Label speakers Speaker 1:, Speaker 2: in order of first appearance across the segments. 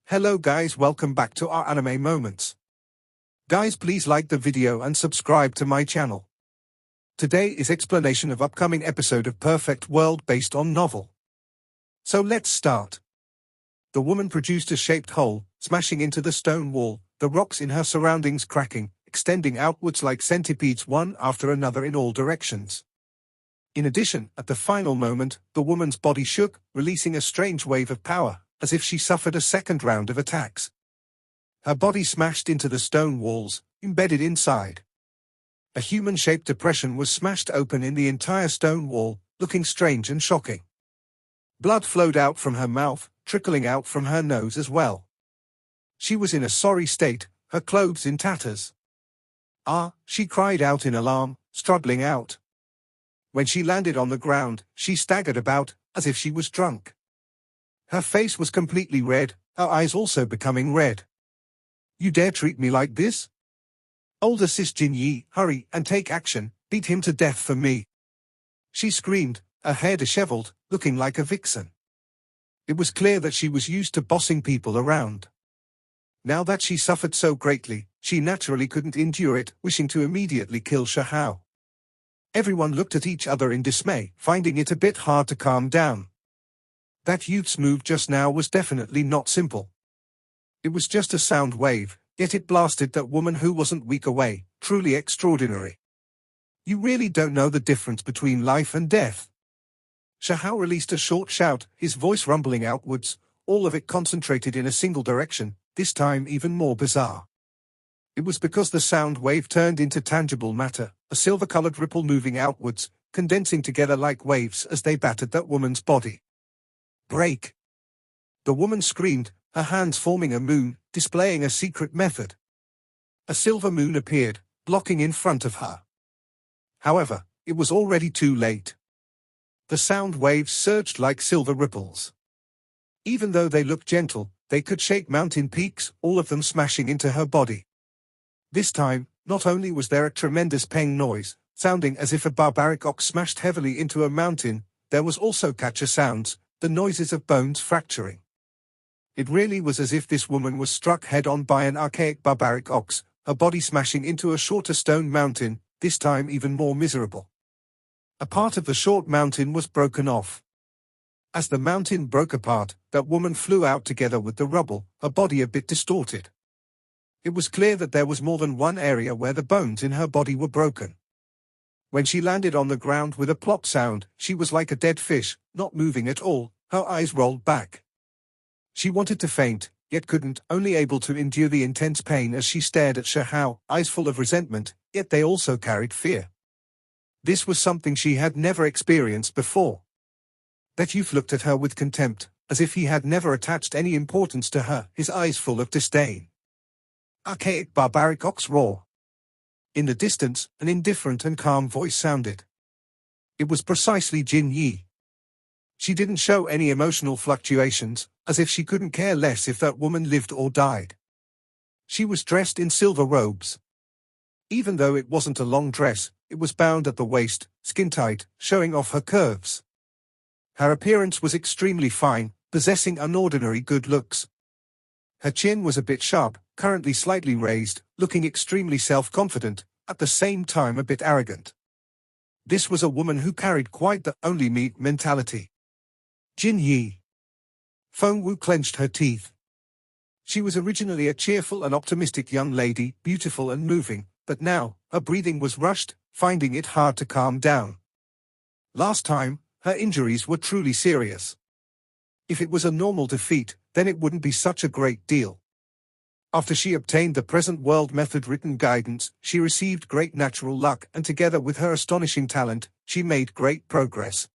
Speaker 1: Hello guys, welcome back to our anime moments. Guys, please like the video and subscribe to my channel. Today is explanation of upcoming episode of Perfect World based on novel. So let's start. The woman produced a shaped hole, smashing into the stone wall, the rocks in her surroundings cracking, extending outwards like centipedes one after another in all directions. In addition, at the final moment, the woman's body shook, releasing a strange wave of power, as if she suffered a second round of attacks. Her body smashed into the stone walls, embedded inside. A human-shaped depression was smashed open in the entire stone wall, looking strange and shocking. Blood flowed out from her mouth, trickling out from her nose as well. She was in a sorry state, her clothes in tatters. "Ah," she cried out in alarm, struggling out. When she landed on the ground, she staggered about, as if she was drunk. Her face was completely red, her eyes also becoming red. "You dare treat me like this? Older sis Jin Yi, hurry and take action, beat him to death for me," she screamed, her hair disheveled, looking like a vixen. It was clear that she was used to bossing people around. Now that she suffered so greatly, she naturally couldn't endure it, wishing to immediately kill Shahao. Everyone looked at each other in dismay, finding it a bit hard to calm down. That youth's move just now was definitely not simple. It was just a sound wave, yet it blasted that woman who wasn't weak away, truly extraordinary. You really don't know the difference between life and death. Shahao released a short shout, his voice rumbling outwards, all of it concentrated in a single direction, this time even more bizarre. It was because the sound wave turned into tangible matter, a silver-colored ripple moving outwards, condensing together like waves as they battered that woman's body. "Break!" The woman screamed, her hands forming a moon, displaying a secret method. A silver moon appeared, blocking in front of her. However, it was already too late. The sound waves surged like silver ripples. Even though they looked gentle, they could shake mountain peaks, all of them smashing into her body. This time, not only was there a tremendous peng noise, sounding as if a barbaric ox smashed heavily into a mountain, there was also catcher sounds, the noises of bones fracturing. It really was as if this woman was struck head-on by an archaic barbaric ox, her body smashing into a shorter stone mountain, this time even more miserable. A part of the short mountain was broken off. As the mountain broke apart, that woman flew out together with the rubble, her body a bit distorted. It was clear that there was more than one area where the bones in her body were broken. When she landed on the ground with a plop sound, she was like a dead fish, not moving at all, her eyes rolled back. She wanted to faint, yet couldn't, only able to endure the intense pain as she stared at Shahao, eyes full of resentment, yet they also carried fear. This was something she had never experienced before. That youth looked at her with contempt, as if he had never attached any importance to her, his eyes full of disdain. "Archaic barbaric ox roar." In the distance, an indifferent and calm voice sounded. It was precisely Jin Yi. She didn't show any emotional fluctuations, as if she couldn't care less if that woman lived or died. She was dressed in silver robes. Even though it wasn't a long dress, it was bound at the waist, skin-tight, showing off her curves. Her appearance was extremely fine, possessing unordinary good looks. Her chin was a bit sharp, currently slightly raised, looking extremely self-confident, at the same time a bit arrogant. This was a woman who carried quite the only me mentality. Jin Yi. Feng Wu clenched her teeth. She was originally a cheerful and optimistic young lady, beautiful and moving, but now, her breathing was rushed, finding it hard to calm down. Last time, her injuries were truly serious. If it was a normal defeat, then it wouldn't be such a great deal. After she obtained the present world method written guidance, she received great natural luck, and together with her astonishing talent, she made great progress.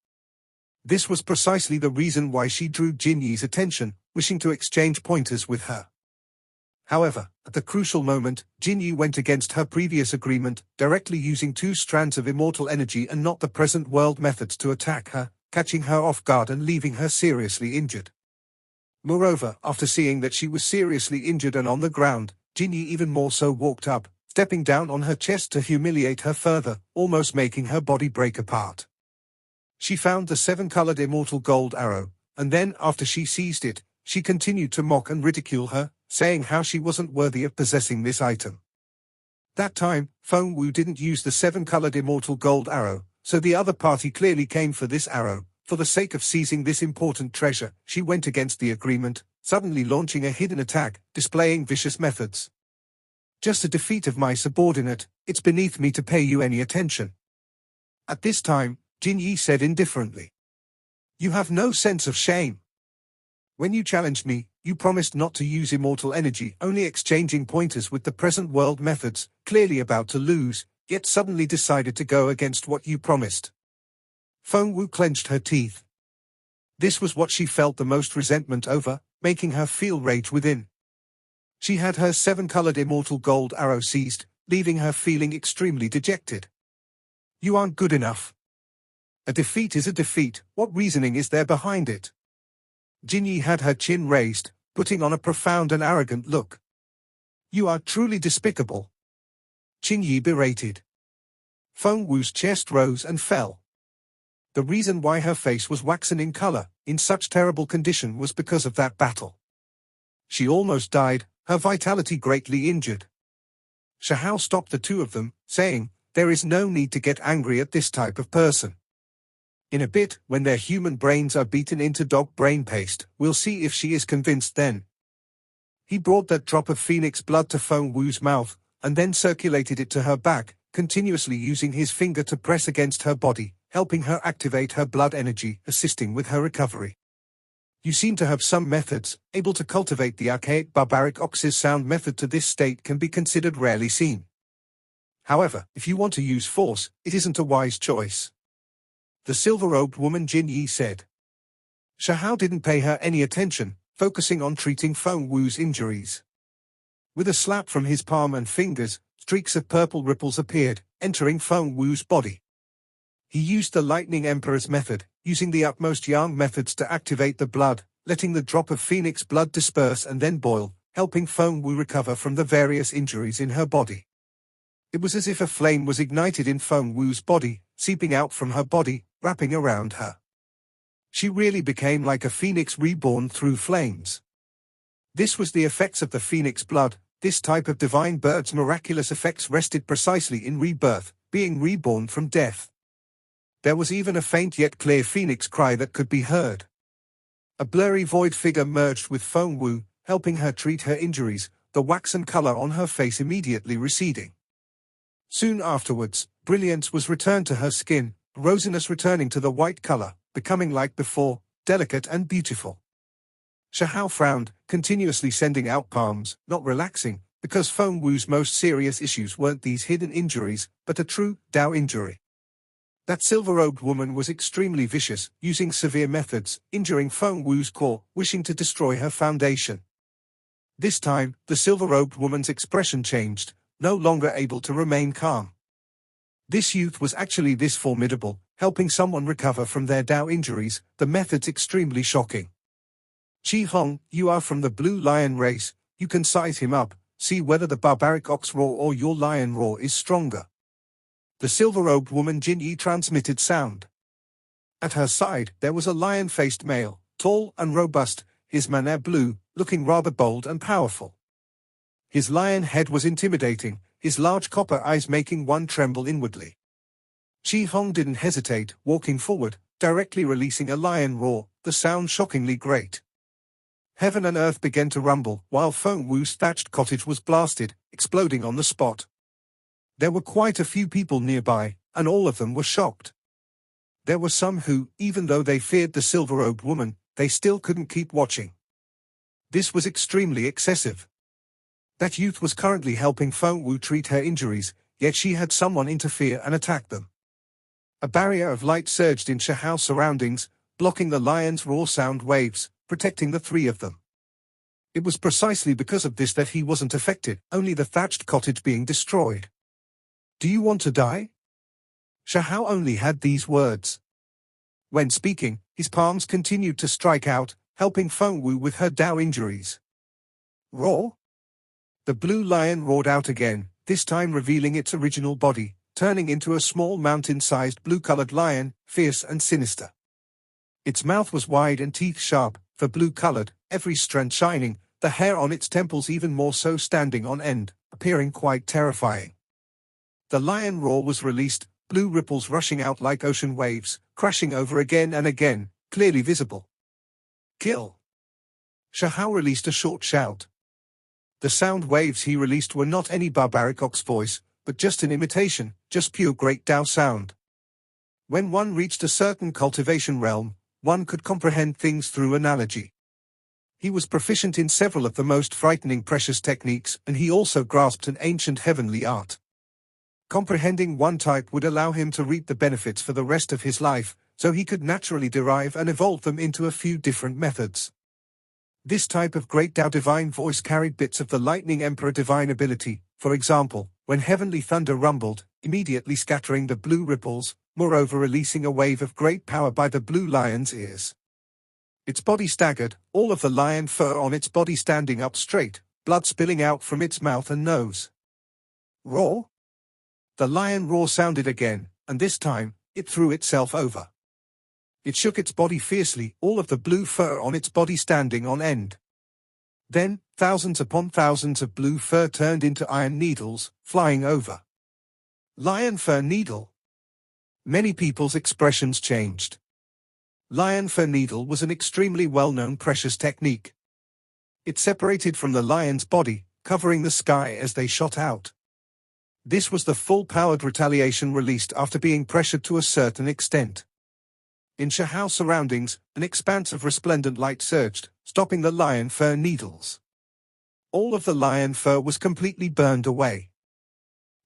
Speaker 1: This was precisely the reason why she drew Jin Yi's attention, wishing to exchange pointers with her. However, at the crucial moment, Jin Yi went against her previous agreement, directly using 2 strands of immortal energy and not the present world methods to attack her, catching her off guard and leaving her seriously injured. Moreover, after seeing that she was seriously injured and on the ground, Jin Yi even more so walked up, stepping down on her chest to humiliate her further, almost making her body break apart. She found the 7-colored immortal gold arrow, and then, after she seized it, she continued to mock and ridicule her, saying how she wasn't worthy of possessing this item. That time, Feng Wu didn't use the 7-colored immortal gold arrow, so the other party clearly came for this arrow. For the sake of seizing this important treasure, she went against the agreement, suddenly launching a hidden attack, displaying vicious methods. Just a defeat of my subordinate, it's beneath me to pay you any attention. At this time, Jin Yi said indifferently. You have no sense of shame. When you challenged me, you promised not to use immortal energy, only exchanging pointers with the present world methods, clearly about to lose, yet suddenly decided to go against what you promised. Feng Wu clenched her teeth. This was what she felt the most resentment over, making her feel rage within. She had her 7-colored immortal gold arrow seized, leaving her feeling extremely dejected. You aren't good enough. A defeat is a defeat, what reasoning is there behind it? Jin Yi had her chin raised, putting on a profound and arrogant look. You are truly despicable. Jin Yi berated. Feng Wu's chest rose and fell. The reason why her face was waxen in color, in such terrible condition, was because of that battle. She almost died, her vitality greatly injured. Shahao stopped the two of them, saying, there is no need to get angry at this type of person. In a bit, when their human brains are beaten into dog brain paste, we'll see if she is convinced then. He brought that drop of phoenix blood to Feng Wu's mouth, and then circulated it to her back, continuously using his finger to press against her body, helping her activate her blood energy, assisting with her recovery. You seem to have some methods. Able to cultivate the archaic barbaric ox's sound method to this state can be considered rarely seen. However, if you want to use force, it isn't a wise choice. The silver-robed woman Jin Yi said. Shahao didn't pay her any attention, focusing on treating Feng Wu's injuries. With a slap from his palm and fingers, streaks of purple ripples appeared, entering Feng Wu's body. He used the Lightning Emperor's method, using the utmost yang methods to activate the blood, letting the drop of phoenix blood disperse and then boil, helping Feng Wu recover from the various injuries in her body. It was as if a flame was ignited in Feng Wu's body, seeping out from her body, wrapping around her. She really became like a phoenix reborn through flames. This was the effects of the phoenix blood. This type of divine bird's miraculous effects rested precisely in rebirth, being reborn from death. There was even a faint yet clear phoenix cry that could be heard. A blurry void figure merged with Feng Wu, helping her treat her injuries, the waxen color on her face immediately receding. Soon afterwards, brilliance was returned to her skin, rosiness returning to the white color, becoming like before, delicate and beautiful. Shahao frowned, continuously sending out palms, not relaxing, because Feng Wu's most serious issues weren't these hidden injuries, but a true Dao injury. That silver-robed woman was extremely vicious, using severe methods, injuring Feng Wu's core, wishing to destroy her foundation. This time, the silver-robed woman's expression changed, no longer able to remain calm. This youth was actually this formidable, helping someone recover from their Dao injuries, the methods extremely shocking. Qi Hong, you are from the Blue Lion race, you can size him up, see whether the barbaric ox roar or your lion roar is stronger. The silver-robed woman Jin Yi transmitted sound. At her side, there was a lion-faced male, tall and robust, his manner blue, looking rather bold and powerful. His lion head was intimidating, his large copper eyes making one tremble inwardly. Qi Hong didn't hesitate, walking forward, directly releasing a lion roar, the sound shockingly great. Heaven and earth began to rumble, while Feng Wu's thatched cottage was blasted, exploding on the spot. There were quite a few people nearby, and all of them were shocked. There were some who, even though they feared the silver-robed woman, they still couldn't keep watching. This was extremely excessive. That youth was currently helping Feng Wu treat her injuries, yet she had someone interfere and attack them. A barrier of light surged in Shahao's surroundings, blocking the lion's raw sound waves, protecting the three of them. It was precisely because of this that he wasn't affected, only the thatched cottage being destroyed. Do you want to die? Shahao only had these words. When speaking, his palms continued to strike out, helping Feng Wu with her Dao injuries. Roar? The blue lion roared out again, this time revealing its original body, turning into a small mountain-sized blue-colored lion, fierce and sinister. Its mouth was wide and teeth sharp, for blue-colored, every strand shining, the hair on its temples even more so standing on end, appearing quite terrifying. The lion roar was released, blue ripples rushing out like ocean waves, crashing over again and again, clearly visible. Kill! Shahao released a short shout. The sound waves he released were not any barbaric ox voice, but just an imitation, just pure Great Tao sound. When one reached a certain cultivation realm, one could comprehend things through analogy. He was proficient in several of the most frightening precious techniques, and he also grasped an ancient heavenly art. Comprehending one type would allow him to reap the benefits for the rest of his life, so he could naturally derive and evolve them into a few different methods. This type of Great Tao divine voice carried bits of the Lightning Emperor divine ability, for example, when heavenly thunder rumbled, immediately scattering the blue ripples, moreover releasing a wave of great power by the blue lion's ears. Its body staggered, all of the lion fur on its body standing up straight, blood spilling out from its mouth and nose. Roar? The lion roar sounded again, and this time, it threw itself over. It shook its body fiercely, all of the blue fur on its body standing on end. Then, thousands upon thousands of blue fur turned into iron needles, flying over. Lion fur needle. Many people's expressions changed. Lion fur needle was an extremely well-known precious technique. It separated from the lion's body, covering the sky as they shot out. This was the full-powered retaliation released after being pressured to a certain extent. In Shahao's surroundings, an expanse of resplendent light surged, stopping the lion fur needles. All of the lion fur was completely burned away.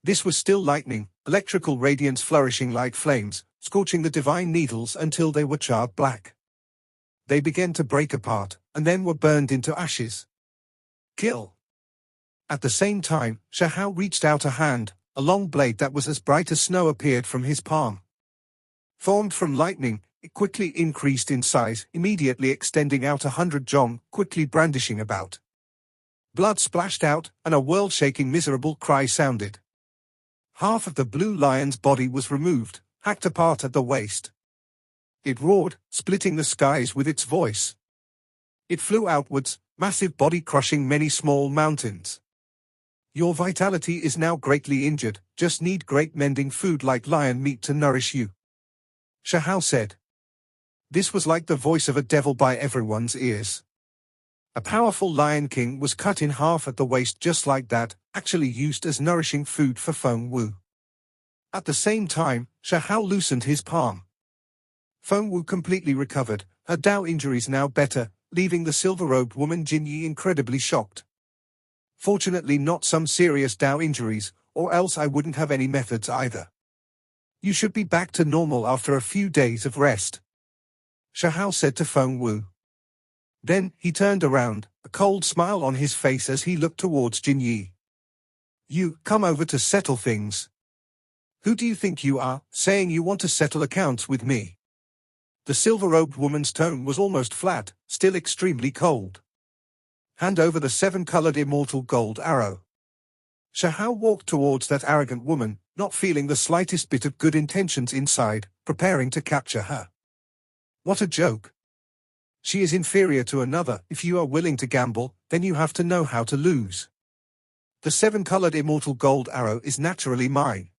Speaker 1: This was still lightning, electrical radiance flourishing like flames, scorching the divine needles until they were charred black. They began to break apart, and then were burned into ashes. Kill! At the same time, Shahao reached out a hand, a long blade that was as bright as snow appeared from his palm. Formed from lightning, it quickly increased in size, immediately extending out 100 jong, quickly brandishing about. Blood splashed out, and a world-shaking miserable cry sounded. Half of the blue lion's body was removed, hacked apart at the waist. It roared, splitting the skies with its voice. It flew outwards, massive body crushing many small mountains. Your vitality is now greatly injured, just need great mending food like lion meat to nourish you. Shahao said. This was like the voice of a devil by everyone's ears. A powerful lion king was cut in half at the waist just like that, actually used as nourishing food for Feng Wu. At the same time, Shahao loosened his palm. Feng Wu completely recovered, her Dao injuries now better, leaving the silver-robed woman Jin Yi incredibly shocked. Fortunately not some serious Dao injuries, or else I wouldn't have any methods either. You should be back to normal after a few days of rest, Shahao said to Feng Wu. Then, he turned around, a cold smile on his face as he looked towards Jin Yi. You, come over to settle things. Who do you think you are, saying you want to settle accounts with me? The silver-robed woman's tone was almost flat, still extremely cold. Hand over the 7-colored immortal gold arrow. Shahao walked towards that arrogant woman, not feeling the slightest bit of good intentions inside, preparing to capture her. What a joke. She is inferior to another. If you are willing to gamble, then you have to know how to lose. The 7-colored immortal gold arrow is naturally mine.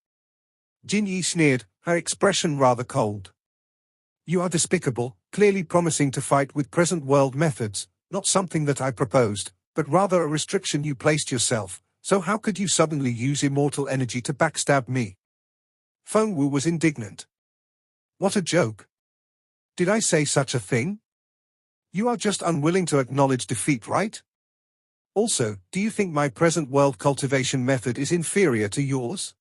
Speaker 1: Jin Yi sneered, her expression rather cold. You are despicable, clearly promising to fight with present world methods, not something that I proposed, but rather a restriction you placed yourself, so how could you suddenly use immortal energy to backstab me? Feng Wu was indignant. What a joke. Did I say such a thing? You are just unwilling to acknowledge defeat, right? Also, do you think my present world cultivation method is inferior to yours?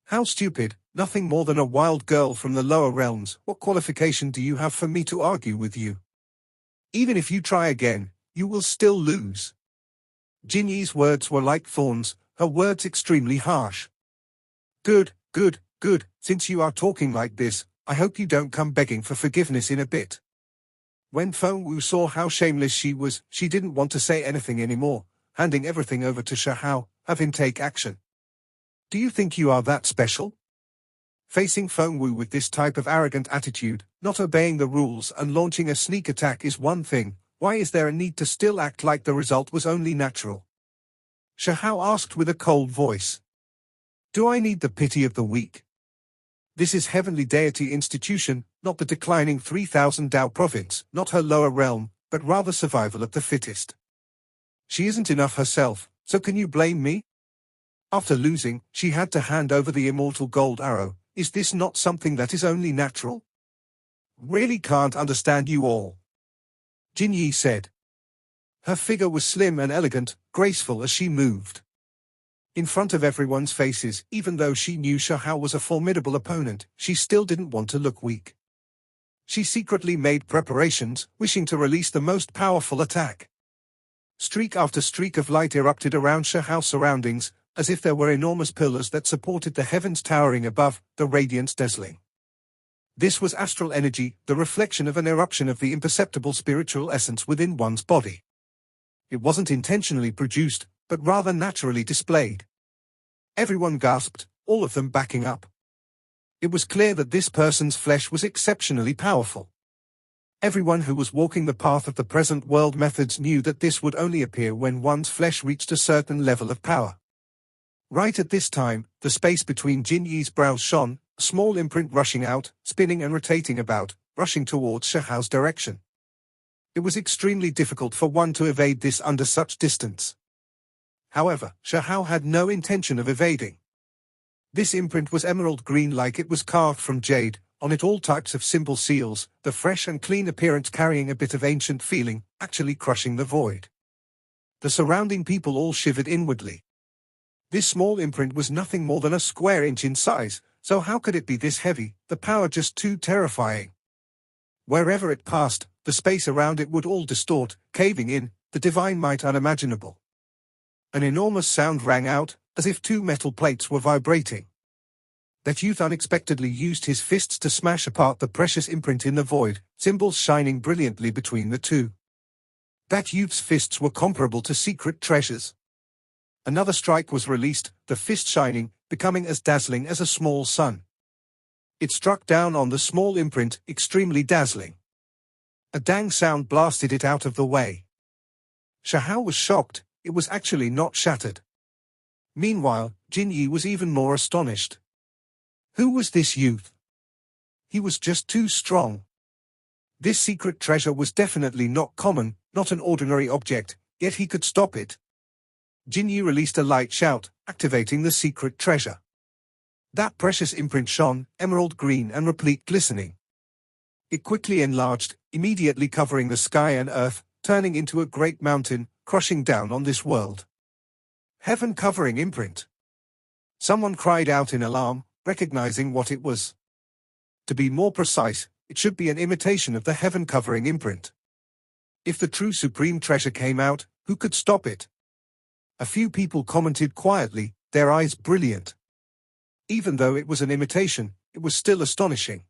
Speaker 1: How stupid, nothing more than a wild girl from the lower realms. What qualification do you have for me to argue with you? Even if you try again, you will still lose. Jin Yi's words were like thorns, her words extremely harsh. Good, good, good, since you are talking like this, I hope you don't come begging for forgiveness in a bit. When Feng Wu saw how shameless she was, she didn't want to say anything anymore, handing everything over to Shahao, have him take action. Do you think you are that special? Facing Feng Wu with this type of arrogant attitude, not obeying the rules and launching a sneak attack is one thing. Why is there a need to still act like the result was only natural? Shahao asked with a cold voice. Do I need the pity of the weak? This is heavenly deity institution, not the declining 3000 Dao province, not her lower realm, but rather survival of the fittest. She isn't enough herself, so can you blame me? After losing, she had to hand over the immortal gold arrow. Is this not something that is only natural? Really can't understand you all, Jin Yi said. Her figure was slim and elegant, graceful as she moved. In front of everyone's faces, even though she knew Shahao was a formidable opponent, she still didn't want to look weak. She secretly made preparations, wishing to release the most powerful attack. Streak after streak of light erupted around Shahao's surroundings, as if there were enormous pillars that supported the heavens towering above, the radiance dazzling. This was astral energy, the reflection of an eruption of the imperceptible spiritual essence within one's body. It wasn't intentionally produced, but rather naturally displayed. Everyone gasped, all of them backing up. It was clear that this person's flesh was exceptionally powerful. Everyone who was walking the path of the present world methods knew that this would only appear when one's flesh reached a certain level of power. Right at this time, the space between Jin Yi's brows shone, a small imprint rushing out, spinning and rotating about, rushing towards Shahao's direction. It was extremely difficult for one to evade this under such distance. However, Shahao had no intention of evading. This imprint was emerald green like it was carved from jade, on it all types of symbol seals, the fresh and clean appearance carrying a bit of ancient feeling, actually crushing the void. The surrounding people all shivered inwardly. This small imprint was nothing more than a square inch in size, so how could it be this heavy, the power just too terrifying? Wherever it passed, the space around it would all distort, caving in, the divine might unimaginable. An enormous sound rang out, as if two metal plates were vibrating. That youth unexpectedly used his fists to smash apart the precious imprint in the void, symbols shining brilliantly between the two. That youth's fists were comparable to secret treasures. Another strike was released, the fist shining, becoming as dazzling as a small sun. It struck down on the small imprint, extremely dazzling. A dang sound blasted it out of the way. Shahao was shocked, it was actually not shattered. Meanwhile, Jin Yi was even more astonished. Who was this youth? He was just too strong. This secret treasure was definitely not common, not an ordinary object, yet he could stop it. Jin Yi released a light shout, activating the secret treasure. That precious imprint shone, emerald green and replete glistening. It quickly enlarged, immediately covering the sky and earth, turning into a great mountain, crushing down on this world. Heaven-covering imprint. Someone cried out in alarm, recognizing what it was. To be more precise, it should be an imitation of the heaven-covering imprint. If the true supreme treasure came out, who could stop it? A few people commented quietly, their eyes brilliant. Even though it was an imitation, it was still astonishing.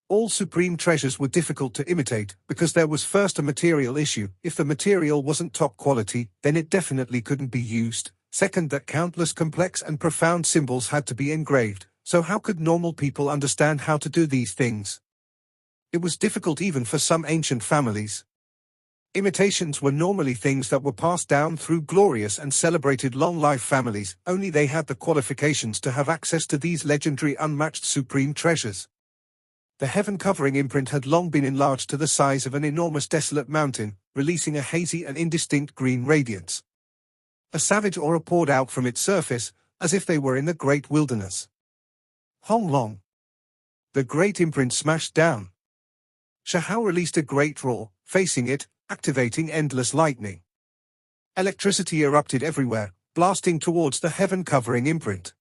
Speaker 1: All supreme treasures were difficult to imitate, because there was first a material issue. If the material wasn't top quality, then it definitely couldn't be used. Second, that countless complex and profound symbols had to be engraved, so how could normal people understand how to do these things? It was difficult even for some ancient families. Imitations were normally things that were passed down through glorious and celebrated long-life families, only they had the qualifications to have access to these legendary unmatched supreme treasures. The heaven-covering imprint had long been enlarged to the size of an enormous desolate mountain, releasing a hazy and indistinct green radiance. A savage aura poured out from its surface, as if they were in the great wilderness. Hong Long. The great imprint smashed down. Shahao released a great roar, facing it, activating endless lightning. Electricity erupted everywhere, blasting towards the heaven-covering imprint.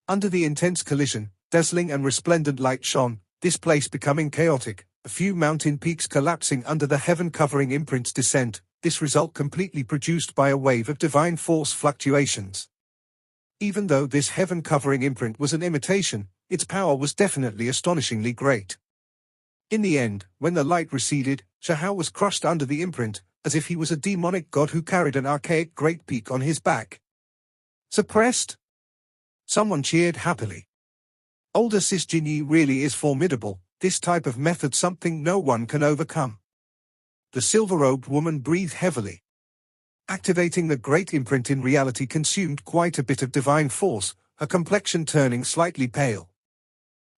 Speaker 1: Under the intense collision, dazzling and resplendent light shone, this place becoming chaotic, a few mountain peaks collapsing under the heaven-covering imprint's descent, this result completely produced by a wave of divine force fluctuations. Even though this heaven-covering imprint was an imitation, its power was definitely astonishingly great. In the end, when the light receded, Shahao was crushed under the imprint, as if he was a demonic god who carried an archaic great peak on his back. Suppressed? Someone cheered happily. Older sis Jinyi really is formidable, this type of method something no one can overcome. The silver-robed woman breathed heavily. Activating the great imprint in reality consumed quite a bit of divine force, her complexion turning slightly pale.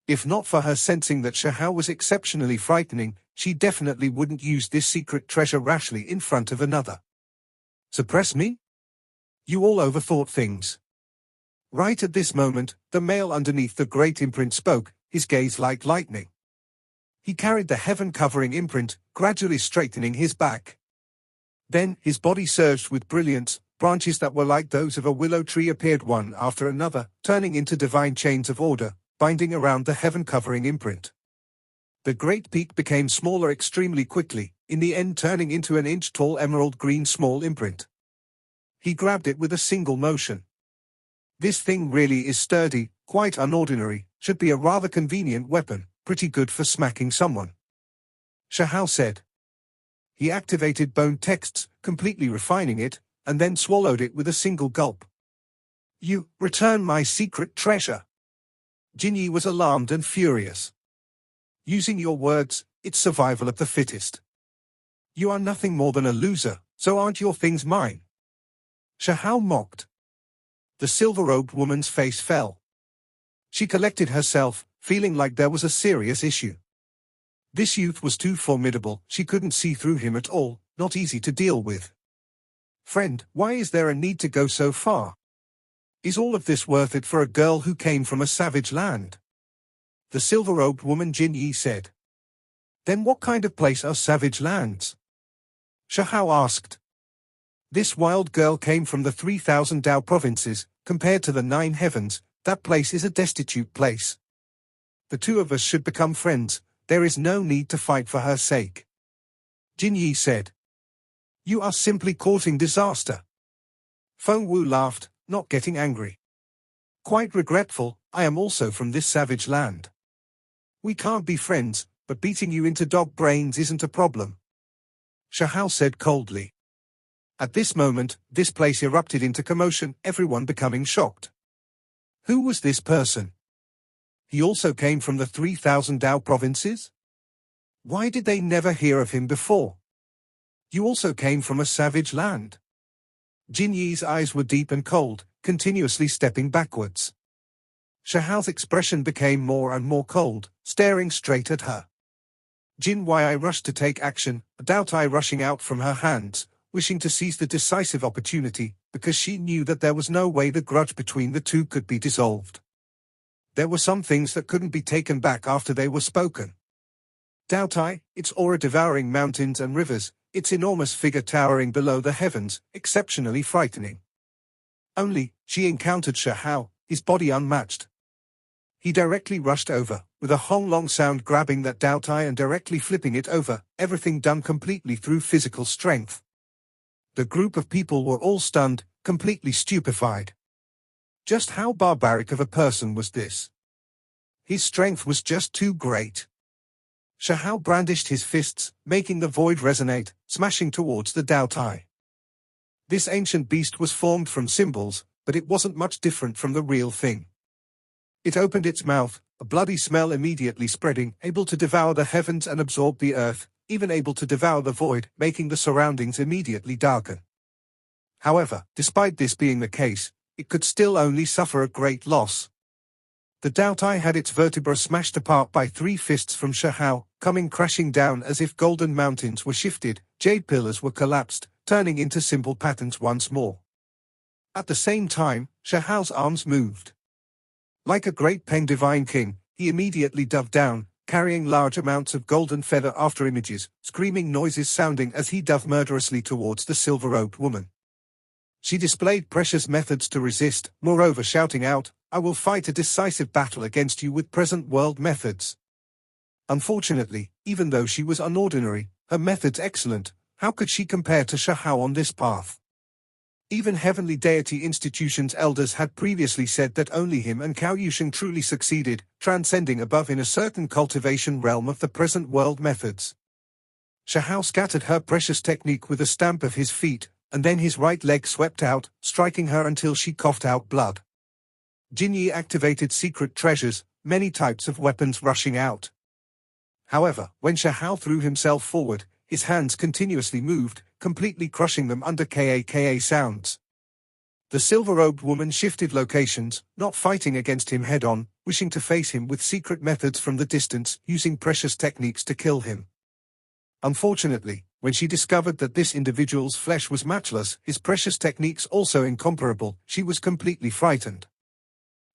Speaker 1: If not for her sensing that Shahao was exceptionally frightening, she definitely wouldn't use this secret treasure rashly in front of another. Suppress me? You all overthought things. Right at this moment, the male underneath the great imprint spoke, his gaze like lightning. He carried the heaven-covering imprint, gradually straightening his back. Then, his body surged with brilliance, branches that were like those of a willow tree appeared one after another, turning into divine chains of order, binding around the heaven-covering imprint. The great peak became smaller extremely quickly, in the end turning into an inch-tall emerald-green small imprint. He grabbed it with a single motion. This thing really is sturdy, quite unordinary, should be a rather convenient weapon, pretty good for smacking someone. Shahao said. He activated bone texts, completely refining it, and then swallowed it with a single gulp. You, return my secret treasure. Jinyi was alarmed and furious. Using your words, it's survival of the fittest. You are nothing more than a loser, so aren't your things mine? Shahao mocked. The silver-robed woman's face fell. She collected herself, feeling like there was a serious issue. This youth was too formidable, she couldn't see through him at all, not easy to deal with. Friend, why is there a need to go so far? Is all of this worth it for a girl who came from a savage land? The silver-robed woman Jinyi said. Then what kind of place are savage lands? Shahao asked. This wild girl came from the 3,000 Dao provinces, compared to the 9 heavens, that place is a destitute place. The two of us should become friends, there is no need to fight for her sake. Jinyi said. You are simply courting disaster. Feng Wu laughed, not getting angry. Quite regretful, I am also from this savage land. We can't be friends, but beating you into dog brains isn't a problem. Shahao said coldly. At this moment, this place erupted into commotion, everyone becoming shocked. Who was this person? He also came from the 3,000 Dao provinces? Why did they never hear of him before? You also came from a savage land. Jinyi's eyes were deep and cold, continuously stepping backwards. Shahao's expression became more and more cold, staring straight at her. Jin Wei rushed to take action, a doubt eye rushing out from her hands, wishing to seize the decisive opportunity, because she knew that there was no way the grudge between the two could be dissolved. There were some things that couldn't be taken back after they were spoken. Daotai, its aura devouring mountains and rivers, its enormous figure towering below the heavens, exceptionally frightening. Only, she encountered Shahao, his body unmatched. He directly rushed over, with a hong-long sound grabbing that Daotai and directly flipping it over, everything done completely through physical strength. The group of people were all stunned, completely stupefied. Just how barbaric of a person was this? His strength was just too great. Shahao brandished his fists, making the void resonate, smashing towards the Daotai. This ancient beast was formed from symbols, but it wasn't much different from the real thing. It opened its mouth, a bloody smell immediately spreading, able to devour the heavens and absorb the earth, even able to devour the void, making the surroundings immediately darken. However, despite this being the case, it could still only suffer a great loss. The Daotai had its vertebra smashed apart by 3 fists from Shahao, coming crashing down as if golden mountains were shifted, jade pillars were collapsed, turning into simple patterns once more. At the same time, Shahao's arms moved. Like a great Peng divine king, he immediately dove down, carrying large amounts of golden feather after images, screaming noises sounding as he dove murderously towards the silver-robed woman. She displayed precious methods to resist, moreover shouting out, I will fight a decisive battle against you with present world methods. Unfortunately, even though she was unordinary, her methods excellent, how could she compare to Shahao on this path? Even heavenly deity institutions' elders had previously said that only him and Cao Yusheng truly succeeded, transcending above in a certain cultivation realm of the present world methods. Shahao scattered her precious technique with a stamp of his feet, and then his right leg swept out, striking her until she coughed out blood. Jinyi activated secret treasures, many types of weapons rushing out. However, when Shahao threw himself forward, his hands continuously moved, completely crushing them under Ka sounds. The silver-robed woman shifted locations, not fighting against him head-on, wishing to face him with secret methods from the distance, using precious techniques to kill him. Unfortunately, when she discovered that this individual's flesh was matchless, his precious techniques also incomparable, she was completely frightened.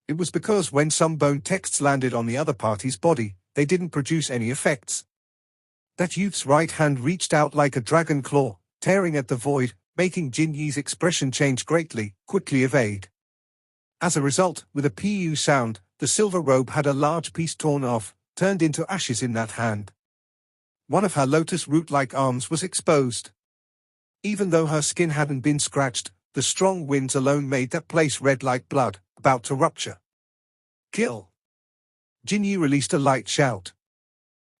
Speaker 1: It was because when some bone texts landed on the other party's body, they didn't produce any effects. That youth's right hand reached out like a dragon claw, tearing at the void, making Jin Yi's expression change greatly, quickly evade. As a result, with a pu sound, the silver robe had a large piece torn off, turned into ashes in that hand. One of her lotus root-like arms was exposed. Even though her skin hadn't been scratched, the strong winds alone made that place red like blood, about to rupture. Kill! Jin Yi released a light shout.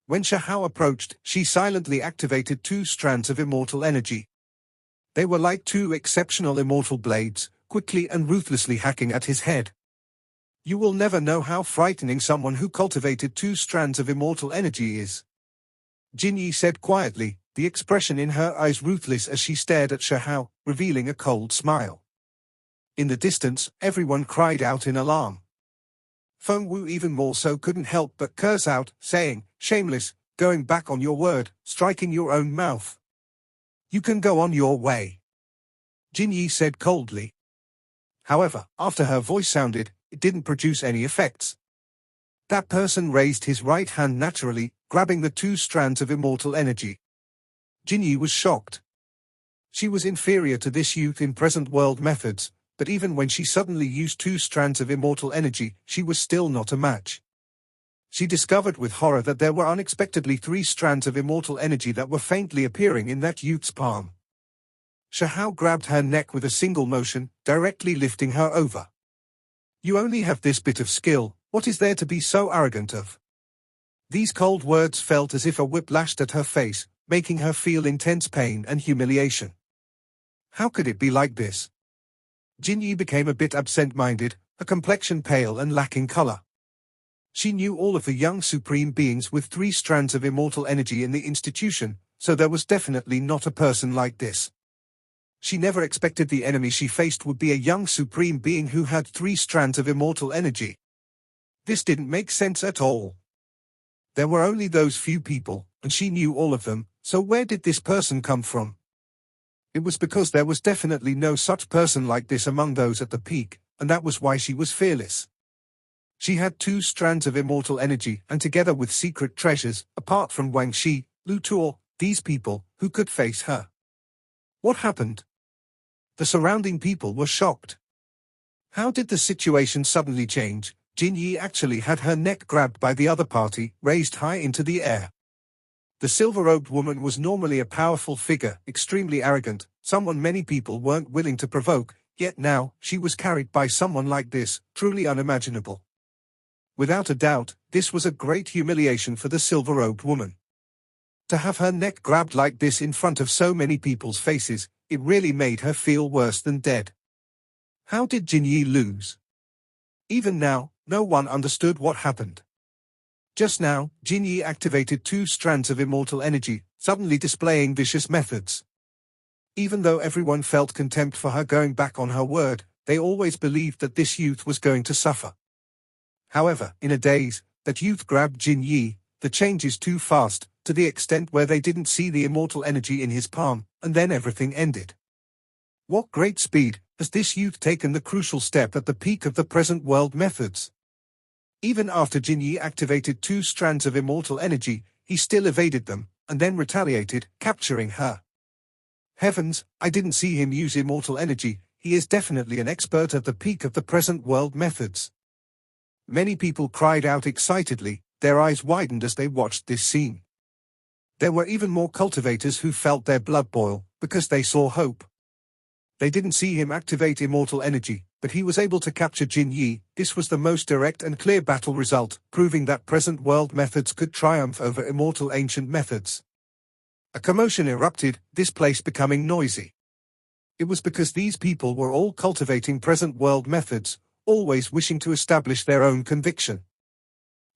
Speaker 1: When Shahao approached, she silently activated 2 strands of immortal energy. They were like 2 exceptional immortal blades, quickly and ruthlessly hacking at his head. You will never know how frightening someone who cultivated 2 strands of immortal energy is. Jin Yi said quietly, the expression in her eyes ruthless as she stared at Shahao, revealing a cold smile. In the distance, everyone cried out in alarm. Feng Wu even more so couldn't help but curse out, saying, shameless, going back on your word, striking your own mouth. You can go on your way. Jin Yi said coldly. However, after her voice sounded, it didn't produce any effects. That person raised his right hand naturally, grabbing the 2 strands of immortal energy. Jin Yi was shocked. She was inferior to this youth in present world methods, but even when she suddenly used 2 strands of immortal energy, she was still not a match. She discovered with horror that there were unexpectedly 3 strands of immortal energy that were faintly appearing in that youth's palm. Shahao grabbed her neck with a single motion, directly lifting her over. You only have this bit of skill, what is there to be so arrogant of? These cold words felt as if a whip lashed at her face, making her feel intense pain and humiliation. How could it be like this? Jin Yi became a bit absent-minded, her complexion pale and lacking color. She knew all of the young supreme beings with 3 strands of immortal energy in the institution, so there was definitely not a person like this. She never expected the enemy she faced would be a young supreme being who had 3 strands of immortal energy. This didn't make sense at all. There were only those few people, and she knew all of them, so where did this person come from? It was because there was definitely no such person like this among those at the peak, and that was why she was fearless. She had 2 strands of immortal energy, and together with secret treasures, apart from Wang Shi, Lu Tuo, these people, who could face her. What happened? The surrounding people were shocked. How did the situation suddenly change? Jin Yi actually had her neck grabbed by the other party, raised high into the air. The silver-robed woman was normally a powerful figure, extremely arrogant, someone many people weren't willing to provoke, yet now, she was carried by someone like this, truly unimaginable. Without a doubt, this was a great humiliation for the silver-robed woman. To have her neck grabbed like this in front of so many people's faces, it really made her feel worse than dead. How did Jin Yi lose? Even now, no one understood what happened. Just now, Jin Yi activated 2 strands of immortal energy, suddenly displaying vicious methods. Even though everyone felt contempt for her going back on her word, they always believed that this youth was going to suffer. However, in a daze, that youth grabbed Jin Yi, the change is too fast, to the extent where they didn't see the immortal energy in his palm, and then everything ended. What great speed has this youth taken the crucial step at the peak of the present world methods? Even after Jin Yi activated 2 strands of immortal energy, he still evaded them, and then retaliated, capturing her. Heavens, I didn't see him use immortal energy, he is definitely an expert at the peak of the present world methods. Many people cried out excitedly, their eyes widened as they watched this scene. There were even more cultivators who felt their blood boil, because they saw hope. They didn't see him activate immortal energy, but he was able to capture Jin Yi. This was the most direct and clear battle result, proving that present world methods could triumph over immortal ancient methods. A commotion erupted, this place becoming noisy. It was because these people were all cultivating present world methods, always wishing to establish their own conviction.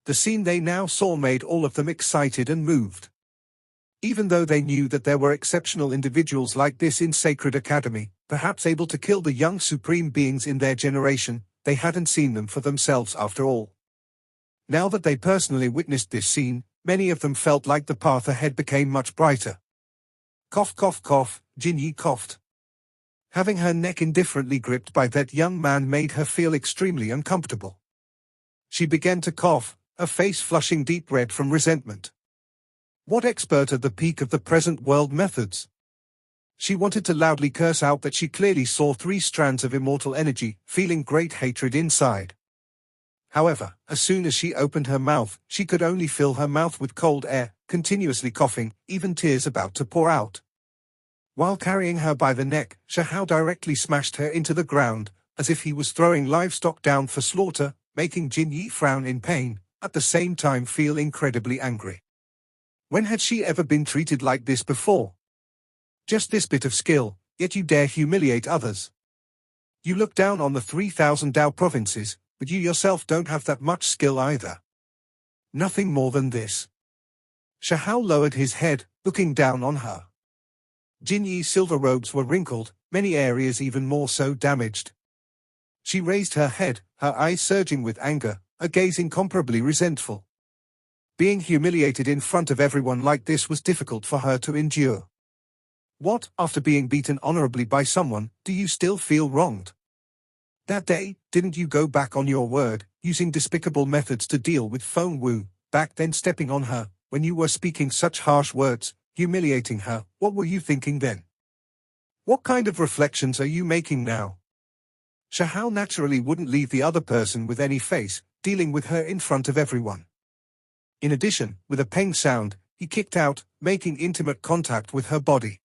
Speaker 1: The scene they now saw made all of them excited and moved. Even though they knew that there were exceptional individuals like this in Sacred Academy, perhaps able to kill the young supreme beings in their generation, they hadn't seen them for themselves after all. Now that they personally witnessed this scene, many of them felt like the path ahead became much brighter. Cough cough cough, Jinyi coughed. Having her neck indifferently gripped by that young man made her feel extremely uncomfortable. She began to cough, her face flushing deep red from resentment. What expert at the peak of the present world methods? She wanted to loudly curse out that she clearly saw 3 strands of immortal energy, feeling great hatred inside. However, as soon as she opened her mouth, she could only fill her mouth with cold air, continuously coughing, even tears about to pour out. While carrying her by the neck, Shahao directly smashed her into the ground, as if he was throwing livestock down for slaughter, making Jinyi frown in pain, at the same time feel incredibly angry. When had she ever been treated like this before? Just this bit of skill, yet you dare humiliate others. You look down on the 3,000 Dao provinces, but you yourself don't have that much skill either. Nothing more than this. Shahao lowered his head, looking down on her. Jinyi's silver robes were wrinkled, many areas even more so damaged. She raised her head, her eyes surging with anger, a gaze incomparably resentful. Being humiliated in front of everyone like this was difficult for her to endure. What, after being beaten honorably by someone, do you still feel wronged? That day, didn't you go back on your word, using despicable methods to deal with Feng Wu, back then stepping on her, when you were speaking such harsh words, humiliating her? What were you thinking then? What kind of reflections are you making now? Shahao naturally wouldn't leave the other person with any face, dealing with her in front of everyone. In addition, with a peng sound, he kicked out, making intimate contact with her body.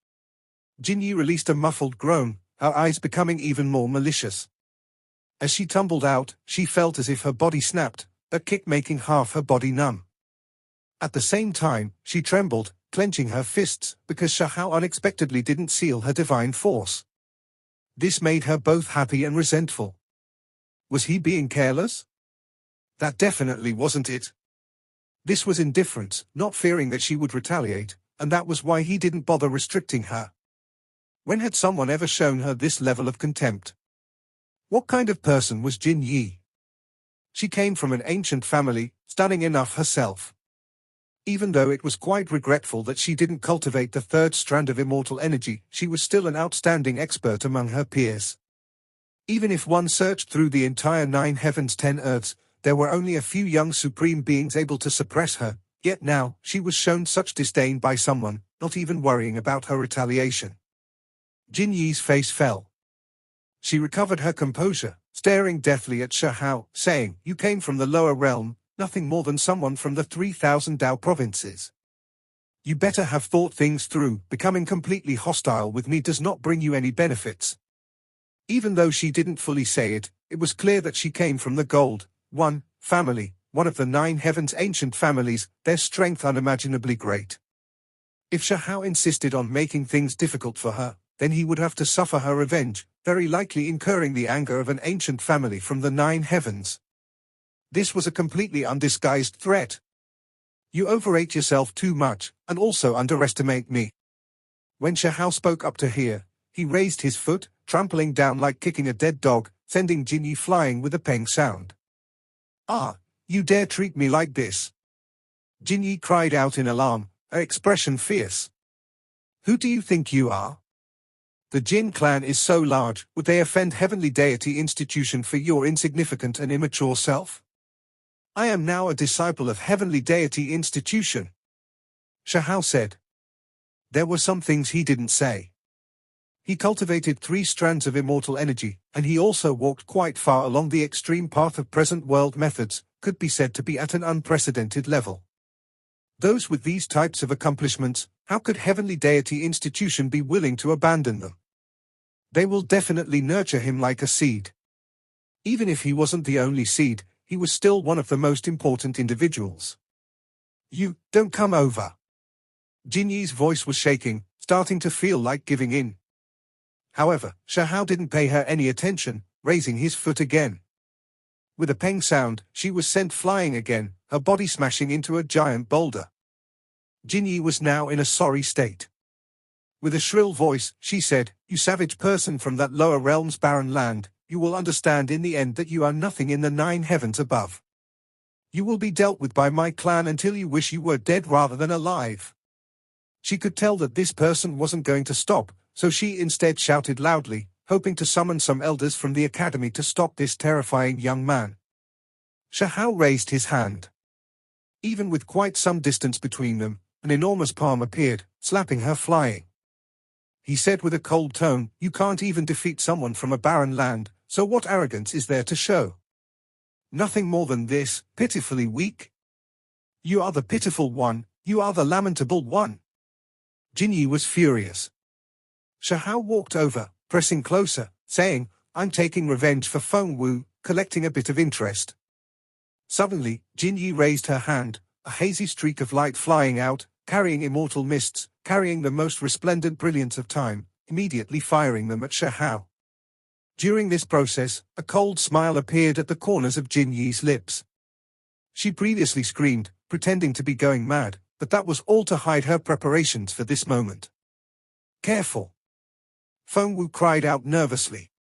Speaker 1: Jinyi released a muffled groan, her eyes becoming even more malicious. As she tumbled out, she felt as if her body snapped, a kick making half her body numb. At the same time, she trembled, clenching her fists, because Shahao unexpectedly didn't seal her divine force. This made her both happy and resentful. Was he being careless? That definitely wasn't it. This was indifference, not fearing that she would retaliate, and that was why he didn't bother restricting her. When had someone ever shown her this level of contempt? What kind of person was Jin Yi? She came from an ancient family, stunning enough herself. Even though it was quite regretful that she didn't cultivate the 3rd strand of immortal energy, she was still an outstanding expert among her peers. Even if one searched through the entire 9 heavens 10 earths, there were only a few young supreme beings able to suppress her, yet now, she was shown such disdain by someone, not even worrying about her retaliation. Jin Yi's face fell. She recovered her composure, staring deathly at Shahao, saying, "You came from the lower realm, nothing more than someone from the 3,000 Dao provinces. You better have thought things through. Becoming completely hostile with me does not bring you any benefits." Even though she didn't fully say it, it was clear that she came from the Gold One family, one of the 9 heavens ancient families, their strength unimaginably great. If Shahao insisted on making things difficult for her, then he would have to suffer her revenge, very likely incurring the anger of an ancient family from the 9 heavens. This was a completely undisguised threat. You overrate yourself too much, and also underestimate me. When Shahao spoke up to her, he raised his foot, trampling down like kicking a dead dog, sending Jinyi flying with a peng sound. "Ah, you dare treat me like this?" Jinyi cried out in alarm, her expression fierce. "Who do you think you are? The Jin clan is so large, would they offend Heavenly Deity Institution for your insignificant and immature self? I am now a disciple of Heavenly Deity Institution," Shahao said. There were some things he didn't say. He cultivated 3 strands of immortal energy, and he also walked quite far along the extreme path of present world methods, could be said to be at an unprecedented level. Those with these types of accomplishments, how could Heavenly Deity Institution be willing to abandon them? They will definitely nurture him like a seed. Even if he wasn't the only seed, he was still one of the most important individuals. "You, don't come over." Jinyi's voice was shaking, starting to feel like giving in. However, Shahao didn't pay her any attention, raising his foot again. With a peng sound, she was sent flying again, her body smashing into a giant boulder. Jinyi was now in a sorry state. With a shrill voice, she said, "You savage person from that lower realm's barren land, you will understand in the end that you are nothing in the 9 heavens above. You will be dealt with by my clan until you wish you were dead rather than alive." She could tell that this person wasn't going to stop, so she instead shouted loudly, hoping to summon some elders from the academy to stop this terrifying young man. Shahao raised his hand. Even with quite some distance between them, an enormous palm appeared, slapping her flying. He said with a cold tone, "You can't even defeat someone from a barren land, so what arrogance is there to show? Nothing more than this, pitifully weak? You are the pitiful one, you are the lamentable one." Jinyi was furious. Shahao walked over, pressing closer, saying, "I'm taking revenge for Feng Wu," collecting a bit of interest. Suddenly, Jinyi raised her hand, a hazy streak of light flying out, carrying immortal mists, carrying the most resplendent brilliance of time, immediately firing them at Shahao. During this process, a cold smile appeared at the corners of Jinyi's lips. She previously screamed, pretending to be going mad, but that was all to hide her preparations for this moment. "Careful!" Feng Wu cried out nervously.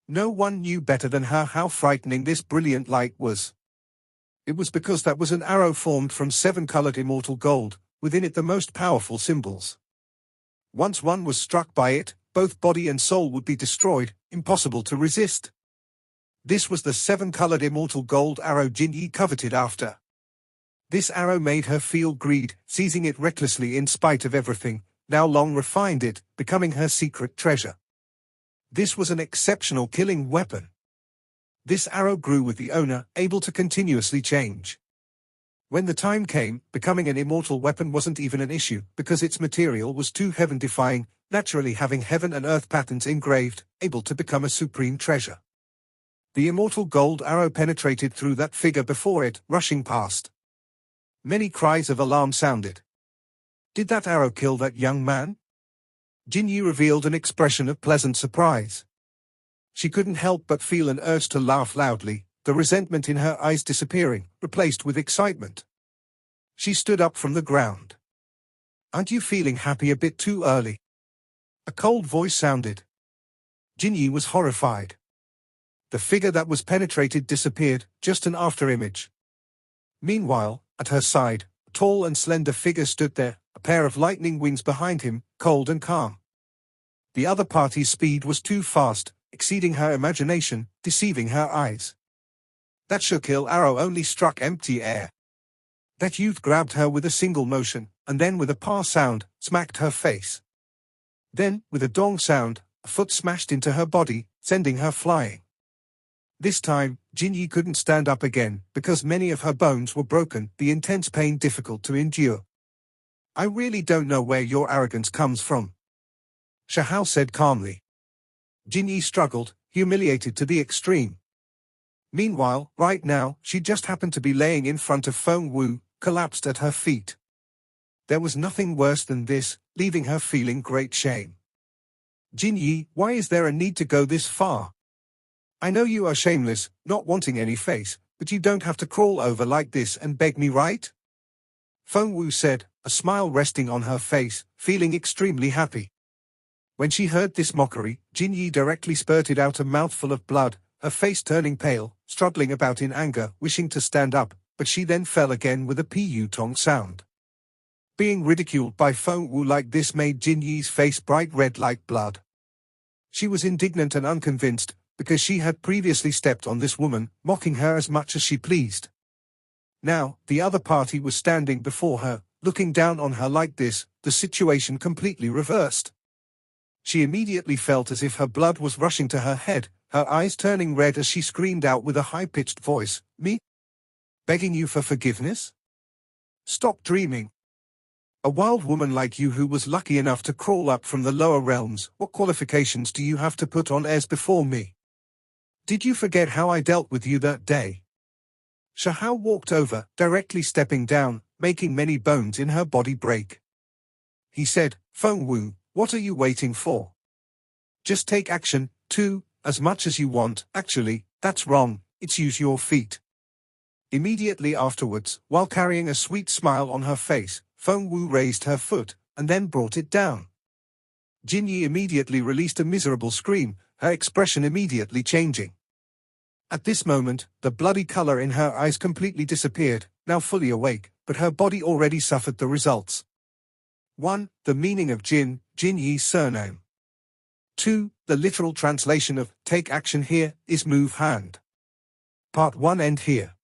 Speaker 1: No one knew better than her how frightening this brilliant light was. It was because that was an arrow formed from 7-colored immortal gold, within it the most powerful symbols. Once one was struck by it, both body and soul would be destroyed, impossible to resist. This was the 7-colored immortal gold arrow Jinyi coveted after. This arrow made her feel greed, seizing it recklessly in spite of everything, now long refined it, becoming her secret treasure. This was an exceptional killing weapon. This arrow grew with the owner, able to continuously change. When the time came, becoming an immortal weapon wasn't even an issue, because its material was too heaven-defying, naturally having heaven and earth patterns engraved, able to become a supreme treasure. The immortal gold arrow penetrated through that figure before it, rushing past. Many cries of alarm sounded. Did that arrow kill that young man? Jinyi revealed an expression of pleasant surprise. She couldn't help but feel an urge to laugh loudly, the resentment in her eyes disappearing, replaced with excitement. She stood up from the ground. "Aren't you feeling happy a bit too early?" A cold voice sounded. Jinyi was horrified. The figure that was penetrated disappeared, just an after-image. Meanwhile, at her side, a tall and slender figure stood there, a pair of lightning wings behind him, cold and calm. The other party's speed was too fast, exceeding her imagination, deceiving her eyes. That Shukil arrow only struck empty air. That youth grabbed her with a single motion, and then with a pa sound, smacked her face. Then, with a dong sound, a foot smashed into her body, sending her flying. This time, Jinyi couldn't stand up again, because many of her bones were broken, the intense pain difficult to endure. "I really don't know where your arrogance comes from," Shahao said calmly. Jinyi struggled, humiliated to the extreme. Meanwhile, right now, she just happened to be laying in front of Feng Wu, collapsed at her feet. There was nothing worse than this, leaving her feeling great shame. "Jinyi, why is there a need to go this far? I know you are shameless, not wanting any face, but you don't have to crawl over like this and beg me, right?" Feng Wu said, a smile resting on her face, feeling extremely happy. When she heard this mockery, Jinyi directly spurted out a mouthful of blood, her face turning pale, struggling about in anger, wishing to stand up, but she then fell again with a pu-tong sound. Being ridiculed by Feng Wu like this made Jinyi's face bright red like blood. She was indignant and unconvinced, because she had previously stepped on this woman, mocking her as much as she pleased. Now, the other party was standing before her, looking down on her like this, the situation completely reversed. She immediately felt as if her blood was rushing to her head, her eyes turning red as she screamed out with a high-pitched voice, "Me? Begging you for forgiveness? Stop dreaming. A wild woman like you who was lucky enough to crawl up from the lower realms, what qualifications do you have to put on airs before me? Did you forget how I dealt with you that day?" Shahao walked over, directly stepping down, making many bones in her body break. He said, "Feng Wu, what are you waiting for? Just take action, too, as much as you want." "Actually, that's wrong. it's use your feet. Immediately afterwards, while carrying a sweet smile on her face, Feng Wu raised her foot, and then brought it down. Jin Yi immediately released a miserable scream, her expression immediately changing. At this moment, the bloody color in her eyes completely disappeared, now fully awake, but her body already suffered the results. 1. The meaning of Jin Yi's surname. 2. The literal translation of take action here is move hand. Part 1 end here.